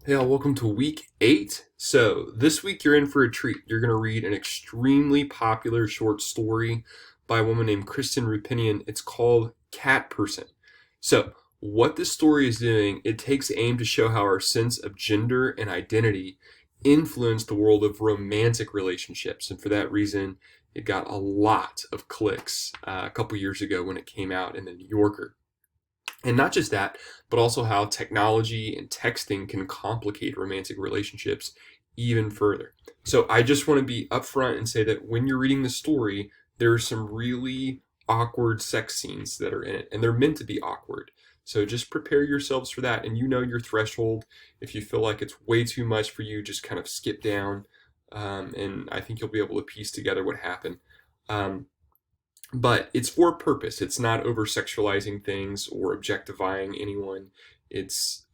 Hey, all, welcome to week 8. So, this week you're in for a treat. You're going to read an extremely popular short story by a woman named Kristen Rupinian. It's called Cat Person. So, what this story is doing, it takes aim to show how our sense of gender and identity influence the world of romantic relationships. And for that reason, it got a lot of clicks a couple years ago when it came out in the New Yorker. And not just that, but also how technology and texting can complicate romantic relationships even further. So I just want to be upfront and say that when you're reading the story, there are some really awkward sex scenes that are in it, and they're meant to be awkward. So just prepare yourselves for that, and you know your threshold. If you feel like it's way too much for you, just kind of skip down, and I think you'll be able to piece together what happened. Um, but it's for a purpose. It's not over sexualizing things or objectifying anyone. It's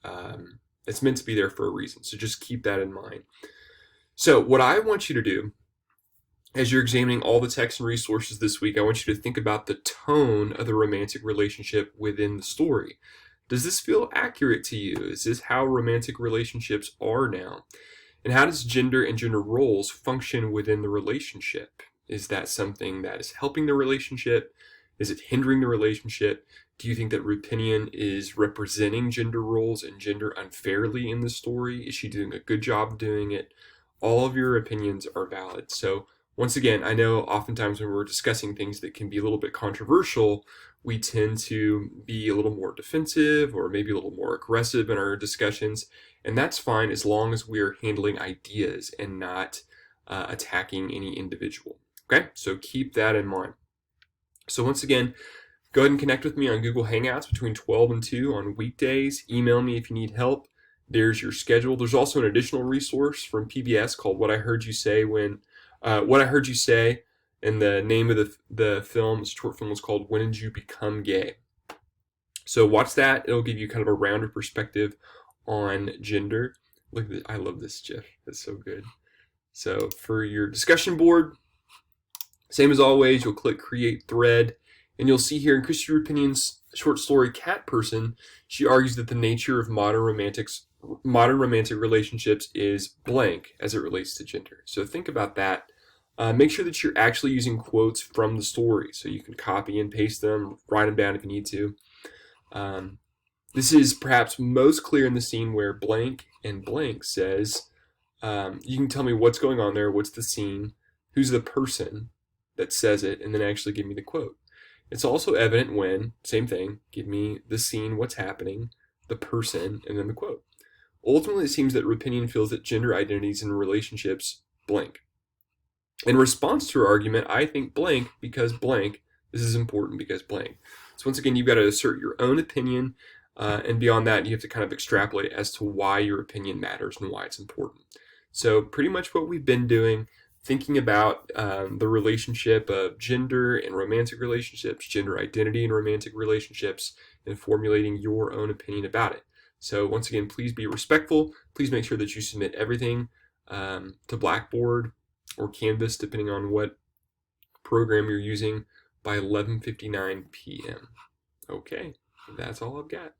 meant to be there for a reason. So just keep that in mind. So what I want you to do as you're examining all the text and resources this week, I want you to think about the tone of the romantic relationship within the story. Does this feel accurate to you? Is this how romantic relationships are now? And how does gender and gender roles function within the relationship? Is that something that is helping the relationship? Is it hindering the relationship? Do you think that Rupinian is representing gender roles and gender unfairly in the story? Is she doing a good job of doing it? All of your opinions are valid. So, once again, I know oftentimes when we're discussing things that can be a little bit controversial, we tend to be a little more defensive or maybe a little more aggressive in our discussions. And that's fine as long as we're handling ideas and not attacking any individual. Okay, so keep that in mind. So once again, go ahead and connect with me on Google Hangouts between 12 and 2 on weekdays. Email me if you need help. There's your schedule. There's also an additional resource from PBS called What I Heard You Say What I Heard You Say, and the name of the film, short film, was called When Did You Become Gay? So watch that. It'll give you kind of a rounder perspective on gender. Look at this. I love this GIF. That's so good. So for your discussion board, same as always, you'll click Create Thread, and you'll see here in Christy Rupinian's short story Cat Person, she argues that the nature of modern romantic relationships is blank as it relates to gender. So think about that. Make sure that you're actually using quotes from the story, so you can copy and paste them, write them down if you need to. This is perhaps most clear in the scene where blank and blank says, you can tell me what's going on there, what's the scene, who's the person that says it, and then actually give me the quote. It's also evident when, same thing, give me the scene, what's happening, the person, and then the quote. Ultimately, it seems that Rupinian feels that gender identities and relationships blank. In response to her argument, I think blank because blank. This is important because blank. So once again, you've got to assert your own opinion, and beyond that, you have to kind of extrapolate as to why your opinion matters and why it's important. So pretty much what we've been doing, thinking about the relationship of gender and romantic relationships, gender identity and romantic relationships, and formulating your own opinion about it. So once again, please be respectful. Please make sure that you submit everything to Blackboard or Canvas, depending on what program you're using, by 11:59 p.m. Okay, that's all I've got.